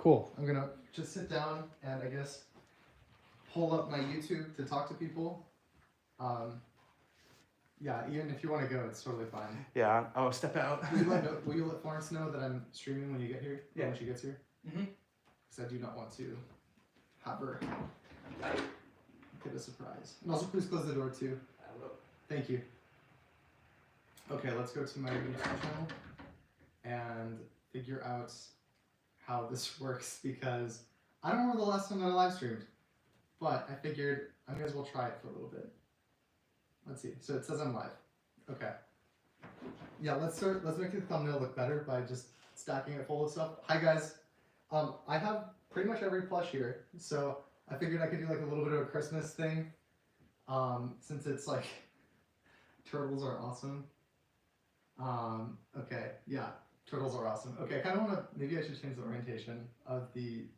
Cool. I'm gonna just sit down and I guess pull up my YouTube to talk to people. Yeah, Ian, if you want to go, it's totally fine. Yeah, I'll step out. Will you let Florence know that I'm streaming when you get here? Yeah. When she gets here? Mm-hmm. Because I do not want to have her get a surprise. And also, please close the door too. I will. Thank you. Okay, let's go to my YouTube channel and figure out how this works because I don't remember the last time that I live streamed, but I figured I may as well try it for a little bit. Let's see. So it says I'm live. Okay. Yeah, let's make the thumbnail look better by just stacking it full of stuff. Hi guys. I have pretty much every plush here, so I figured I could do like a little bit of a Christmas thing. Since it's like turtles are awesome. Okay, yeah, turtles are awesome. Okay, I kind of want to, maybe I should change the orientation of the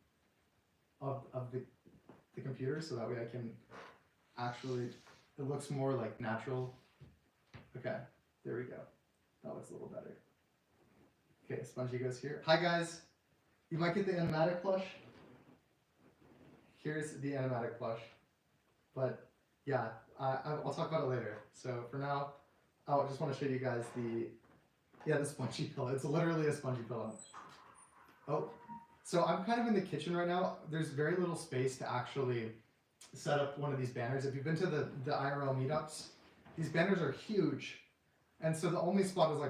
computer so that way I can actually, it looks more like natural. Okay, there we go. That looks a little better. Okay, Spongy goes here. Hi guys, you might get the animatic plush. Here's the animatic plush, but yeah, I'll talk about it later. So for now, I just want to show you guys the spongy pillow. It's literally a spongy pillow. Oh, so I'm kind of in the kitchen right now. There's very little space to actually set up one of these banners. If you've been to the IRL meetups, these banners are huge. And so the only spot is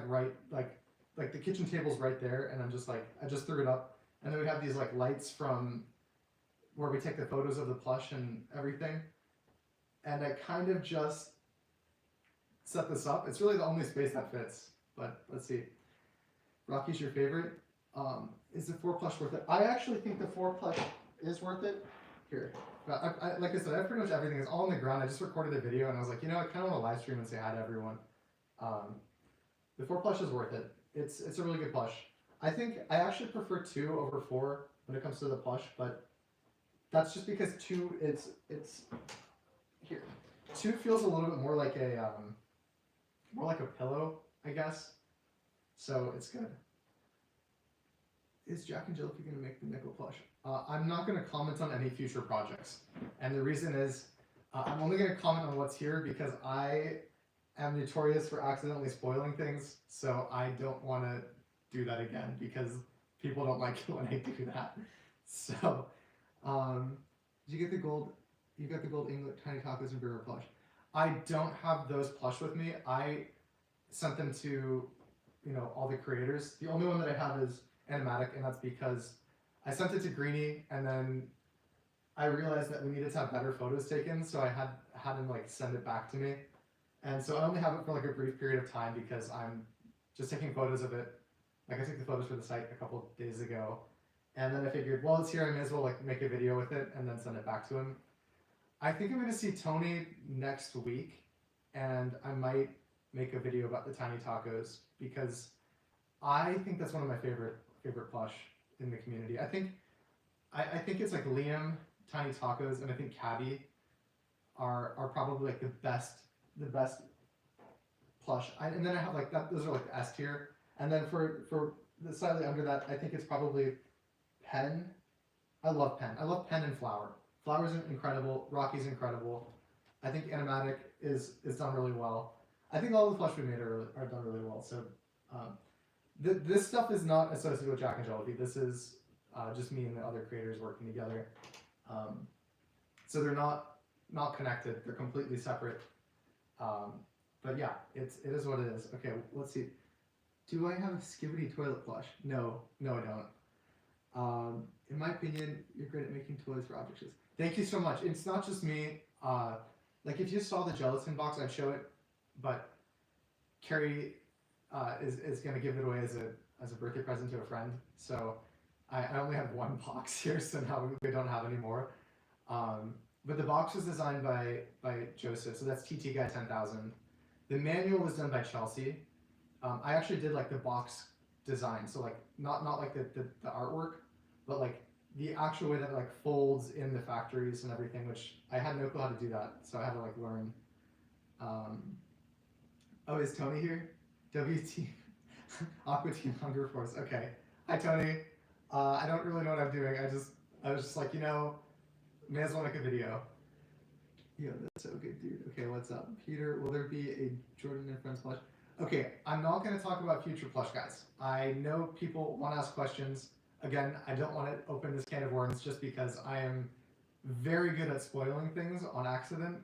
like the kitchen table's right there, and I just threw it up. And then we have these like lights from where we take the photos of the plush and everything. And I kind of just set this up. It's really the only space that fits, but let's see. Rocky's your favorite. Is the 4 plush worth it? I actually think the 4 plush is worth it. Here, like I said, I have pretty much everything. It's all on the ground. I just recorded a video and I was like, you know, I kind of want to live stream and say hi to everyone. The 4 plush is worth it. It's a really good plush. I think I actually prefer 2 over 4 when it comes to the plush, but that's just because 2 it's here. 2 feels a little bit more like a pillow, I guess. So it's good. Is Jack and Jill going to make the nickel plush? I'm not going to comment on any future projects, and the reason is I'm only going to comment on what's here because I am notorious for accidentally spoiling things. So I don't want to do that again because people don't like it when I do that. So, did you get the gold? You got the gold England tiny tacos and beer plush. I don't have those plush with me. I sent them to, you know, all the creators. The only one that I have is animatic, and that's because I sent it to Greenie, and then I realized that we needed to have better photos taken, so I had him like send it back to me. And so I only have it for like a brief period of time because I'm just taking photos of it. Like I took the photos for the site a couple of days ago, and then I figured, well, it's here, I may as well like make a video with it and then send it back to him. I think I'm going to see Tony next week, and I might make a video about the tiny tacos because I think that's one of my favorite plush in the community. I think it's like Liam, tiny tacos, and I think Cabby are probably like the best plush. And then I have like that. Those are like the S tier. And then for the slightly under that, I think it's probably Pen. I love Pen. I love Pen and Flower. Flower's incredible. Rocky's incredible. I think Animatic is done really well. I think all the plush we made are done really well. So this stuff is not associated with Jack and Jollibee. This is just me and the other creators working together. So they're not connected. They're completely separate. But yeah, it is what it is. Okay, let's see. Do I have a Skibidi toilet plush? No, I don't. In my opinion, you're great at making toys for objects. Thank you so much. It's not just me. Like if you saw the gelatin box, I'd show it. But Carrie is gonna give it away as a birthday present to a friend. So I only have 1 box here, so now we don't have any more. But the box was designed by Joseph, so that's TT Guy 10,000. The manual was done by Chelsea. I actually did like the box design, so like not like the artwork, but like the actual way that it like folds in the factories and everything, which I had no clue how to do that, so I had to like learn. Oh, is Tony here? WT Aqua Team Hunger Force. Okay, hi Tony. I don't really know what I'm doing. I was just like, may as well make a video. Yo, that's so good, dude. Okay, what's up? Peter, will there be a Jordan and Friends plush? Okay, I'm not going to talk about future plush, guys. I know people want to ask questions. Again, I don't want to open this can of worms just because I am very good at spoiling things on accident.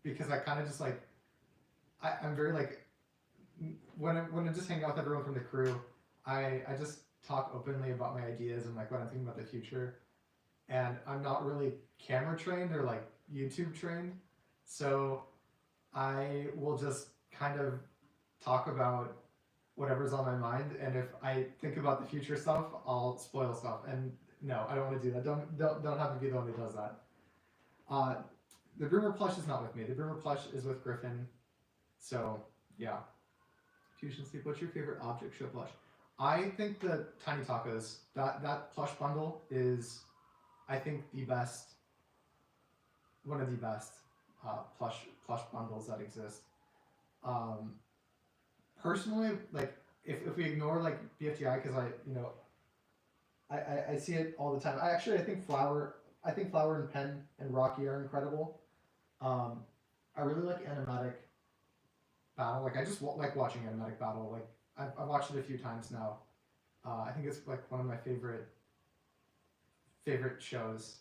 Because I kind of just like, I'm very like, when I'm just hanging out with everyone from the crew, I just talk openly about my ideas and like what I'm thinking about the future. And I'm not really camera trained or like YouTube trained. So I will just kind of talk about whatever's on my mind, and if I think about the future stuff, I'll spoil stuff. And no, I don't want to do that. Don't have to be the one who does that. The Broomer plush is not with me. The Broomer plush is with Griffin. So yeah. Fusion Sleep. What's your favorite object show plush? I think the Tiny Tacos. That plush bundle is, I think, the best. One of the best plush bundles that exist. Personally, like if we ignore like BFTI, because I see it all the time. I think Flower and Pen and Rocky are incredible. I really like Animatic Battle. Like I just like watching Animatic Battle. Like I've watched it a few times now. I think it's like one of my favorite shows.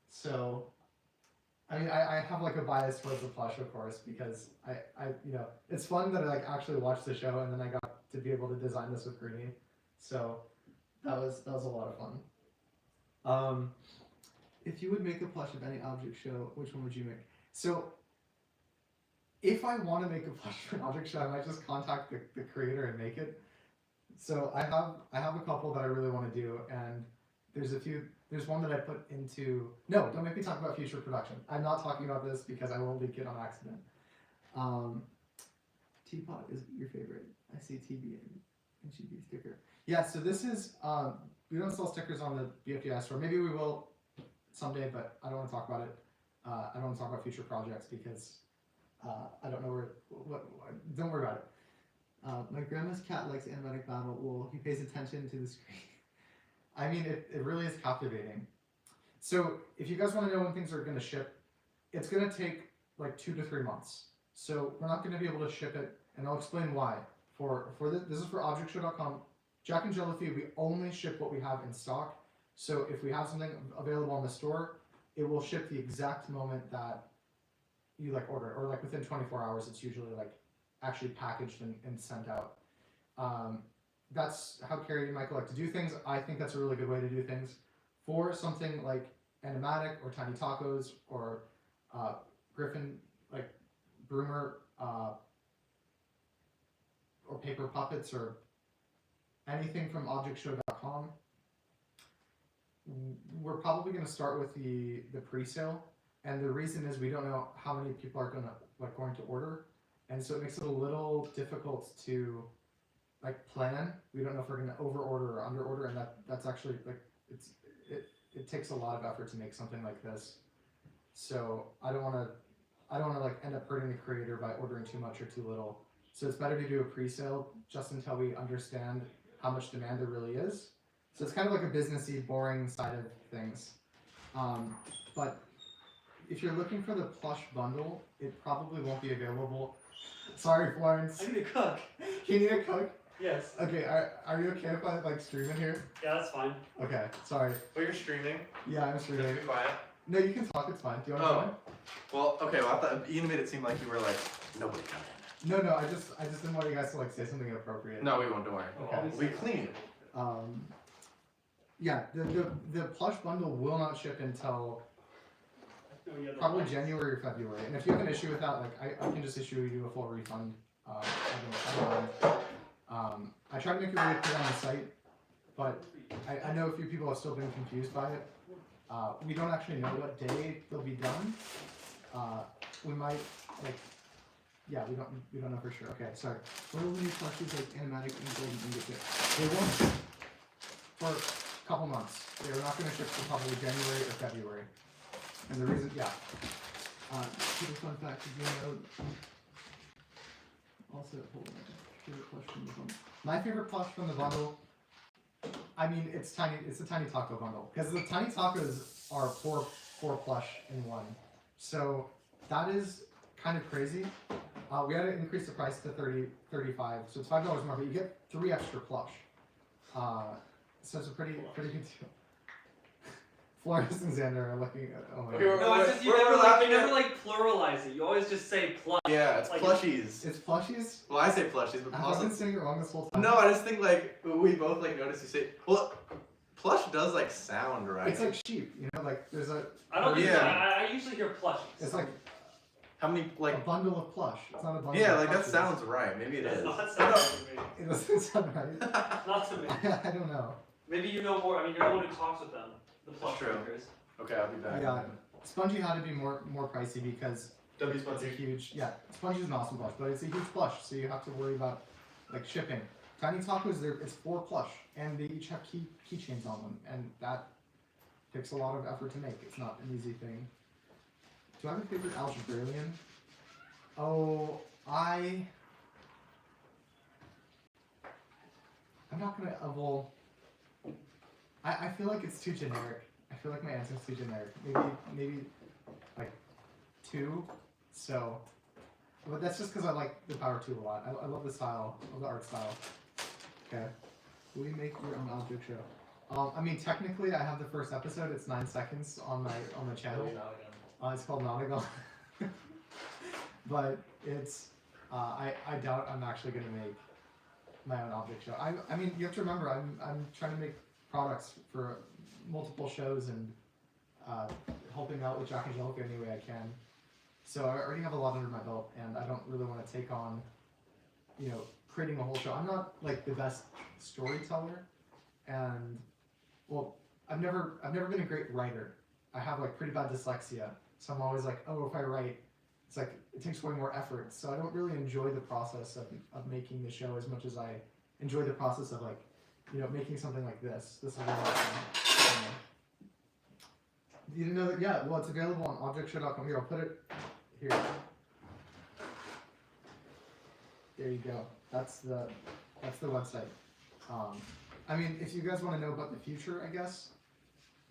So I mean, I have like a bias towards the plush, of course, because I it's fun that I like actually watched the show and then I got to be able to design this with Greenie. So that was a lot of fun. If you would make a plush of any object show, which one would you make? So if I want to make a plush for an object show, I might just contact the creator and make it. So I have a couple that I really want to do, and there's one that I put into. No, don't make me talk about future production. I'm not talking about this because I will leak it on accident. Teapot is your favorite. I see TB and GB sticker. Yeah, so this is we don't sell stickers on the BFDI store. Maybe we will someday, but I don't want to talk about it. I don't want to talk about future projects because I don't know what don't worry about it. My grandma's cat likes Animatic Battle. Well, he pays attention to the screen. I mean, it really is captivating. So if you guys want to know when things are going to ship, it's going to take like 2 to 3 months. So we're not going to be able to ship it, and I'll explain why. This is for objectshow.com. Jack and Jellyfeed, we only ship what we have in stock. So if we have something available on the store, it will ship the exact moment that you like order it, or like within 24 hours. It's usually like actually packaged and sent out. That's how Carrie and Michael like to do things. I think that's a really good way to do things. For something like Animatic or Tiny Tacos or Griffin, like Broomer, or Paper Puppets or anything from objectshow.com, we're probably going to start with the pre-sale. And the reason is we don't know how many people are going to order. And so it makes it a little difficult to like plan. We don't know if we're going to over order or under order, and that's actually like it takes a lot of effort to make something like this. So I don't want to like end up hurting the creator by ordering too much or too little. So it's better to do a pre-sale just until we understand how much demand there really is. So it's kind of like a businessy, boring side of things. But if you're looking for the plush bundle, it probably won't be available. Sorry, Florence. I need to cook. You need to cook? Yes. Okay, are you okay if I like stream in here? Yeah, that's fine. Okay, sorry. Well, you're streaming. Yeah, I'm streaming. Just be quiet. No, you can talk, it's fine. Do you want to join? Well, okay, well, I thought Ian made it seem like you were like, nobody come in. No, I just didn't want you guys to like say something inappropriate. No, we won't, don't worry. Okay. We clean it. Yeah, the plush bundle will not ship until probably January or February. And if you have an issue with that, like I can just issue you a full refund. I tried to make it really clear on the site, but I know a few people have still been confused by it. We don't actually know what day they'll be done. We might like, yeah, we don't know for sure. Okay, sorry. What will the new plushies like Animatic and Golden Ingot ship? They won't for a couple months. They're not going to ship for probably January or February. And the reason, yeah. Super fun fact, did you know? Also, hold on. Favorite plush from the bundle. My favorite plush from the bundle I mean, it's tiny. It's a tiny taco bundle because the tiny tacos are four plush in one. So that is kind of crazy. We had to increase the price to 35, so it's $5 more, but you get 3 extra plush. So it's a pretty good deal. Flores and Xander are looking at. Oh my Okay, god. No, it's just you never like pluralize it. You always just say plush. Yeah, it's Like, plushies. It's plushies. Well, I say plushies, but Have I also been saying it wrong this whole time? no. I just think like we both like notice you say well, plush does like sound right. It's like sheep, you know, like there's a. I don't think Yeah. I usually hear plushies. It's like how many a like bundle of plush. It's not a bundle. yeah, of like that plushies. sounds right. Maybe it That's is. not sound to me. It doesn't sound right. Not to me. I don't know. Maybe you know more. I mean, you're the one who talks with them. The plush true. makers. Okay, I'll be back. Yeah. Spongy had to be more pricey because W it's a Spongy. huge. Yeah, Spongy is an awesome plush, but it's a huge plush, so you have to worry about like shipping. Tiny tacos, it's 4 plush, and they each have keychains on them, and that takes a lot of effort to make. It's not an easy thing. Do I have a favorite algebraian? Oh, I'm not gonna. Well, I feel like it's too generic. I feel like my answer is too generic. Maybe like 2. So, but that's just because I like the Power 2 a lot. I love the style, I love the art style. Okay, will you make your own object show? I mean, technically, I have the first episode. It's 9 seconds on my channel. It's called Nonagon. But it's I doubt I'm actually gonna make my own object show. I mean, you have to remember, I'm trying to make products for multiple shows and helping out with Jack and Angelica any way I can. So I already have a lot under my belt, and I don't really want to take on, you know, creating a whole show. I'm not like the best storyteller, and well, I've never been a great writer. I have like pretty bad dyslexia, so I'm always like, oh, if I write, it's like it takes way more effort. So I don't really enjoy the process of making the show as much as I enjoy the process of like, you know, making something like this. This is really awesome. You didn't know that? Yeah, well, it's available on objectshow.com. Here, I'll put it here. There you go. That's the website. I mean, if you guys want to know about the future, I guess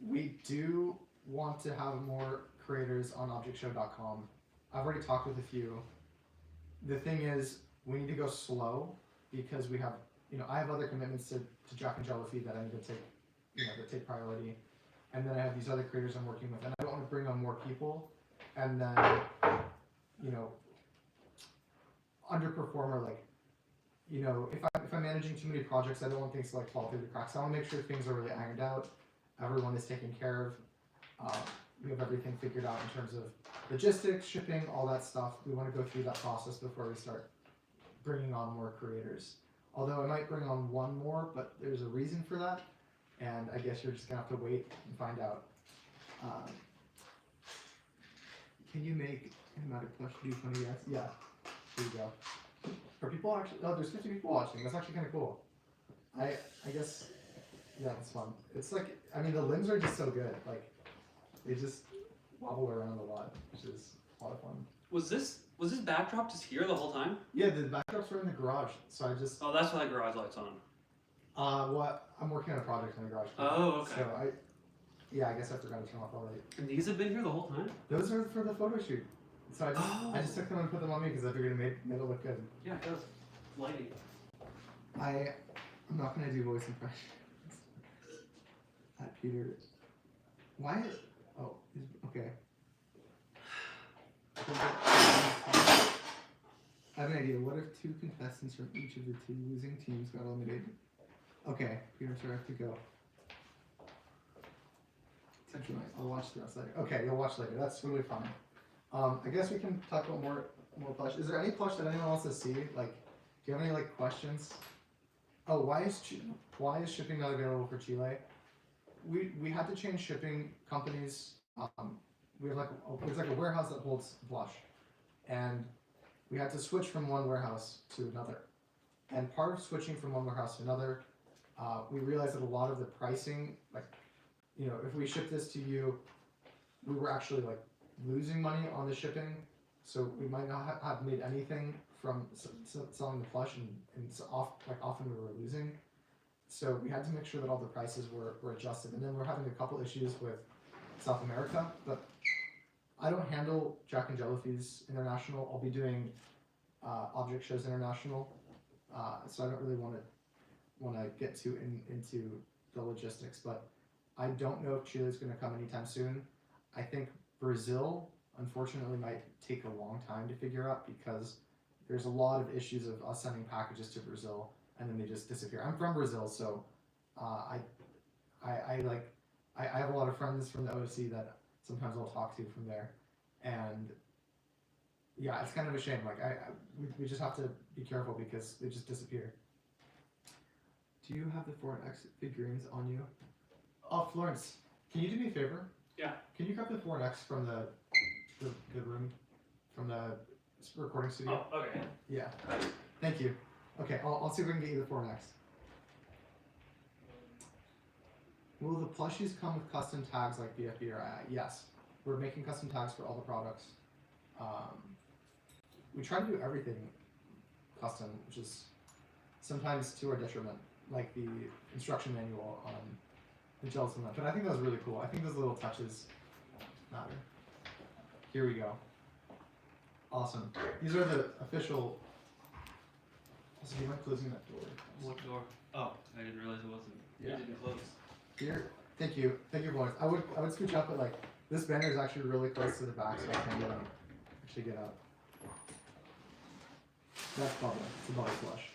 we do want to have more creators on objectshow.com. I've already talked with a few. The thing is, we need to go slow because we have, you know, I have other commitments to Jack and Jello Feed that I need to take, you know, that take priority. And then I have these other creators I'm working with, and I don't want to bring on more people and then, you know, underperform or like, you know, if I'm managing too many projects, I don't want things to like fall through the cracks. I want to make sure things are really ironed out. Everyone is taken care of. We have everything figured out in terms of logistics, shipping, all that stuff. We want to go through that process before we start bringing on more creators. Although I might bring on one more, but there's a reason for that. And I guess you're just gonna have to wait and find out. Can you make animatic plush do funny yes? Yeah. There you go. Are people actually? Oh, there's 50 people watching. That's actually kind of cool. I guess. Yeah, it's fun. It's like, I mean, the limbs are just so good. Like, they just wobble around a lot, which is a lot of fun. Was this backdrop just here the whole time? Yeah, the backdrops were in the garage, so I just. Oh, that's why the garage light's on. Well, I'm working on a project in the garage. Oh, okay. So I guess I forgot to turn off all the. And these have been here the whole time? Those are for the photo shoot. So I just took them and put them on me because I figured it made it look good. Yeah, it does. Lighting. I'm not gonna do voice impressions. Peter. Why? Oh, okay. I have an idea. What if 2 contestants from each of the 2 losing teams got eliminated? Okay, Peter, sorry, I have to go. I'll watch the rest later. Okay, you'll watch later. That's really fun. I guess we can talk about more plush. Is there any plush that anyone wants to see? Like, do you have any like questions? Oh, why is shipping not available for Chile? We had to change shipping companies. We have there's like a warehouse that holds Plush, and we had to switch from one warehouse to another. And part of switching from one warehouse to another, we realized that a lot of the pricing, like, you know, if we ship this to you, we were actually like losing money on the shipping, so we might not have made anything from selling the plush, and often we were losing. so we had to make sure that all the prices were adjusted, and then we're having a couple issues with South America, but I don't handle Jack and Jellyfees International. I'll be doing Object Shows International, so I don't really want to get too into the logistics, but I don't know if Chile's going to come anytime soon. I think Brazil, unfortunately, might take a long time to figure out because there's a lot of issues of us sending packages to Brazil and then they just disappear. I'm from Brazil, so I have a lot of friends from the OC that sometimes I'll talk to from there, and yeah, it's kind of a shame. Like we just have to be careful because they just disappear. Do you have the Foreign X figurines on you? Oh, Florence, can you do me a favor? Yeah. Can you grab the Foreign X from the room, from the recording studio? Oh, okay. Yeah. Thank you. Okay, I'll see if we can get you the Foreign X. Will the plushies come with custom tags like BFB or II? Yes. We're making custom tags for all the products. We try to do everything custom, which is sometimes to our detriment, like the instruction manual on the gelatin lamp. But I think that was really cool. I think those little touches matter. Here we go. Awesome. These are the official. Also, do you mind closing that door? What door? Oh, I didn't realize it wasn't. Yeah. It didn't close. Here. Thank you, boys. I would scooch up, but like this banner is actually really close to the back, so I can't actually get up. That's bubble. It's a bubble flush.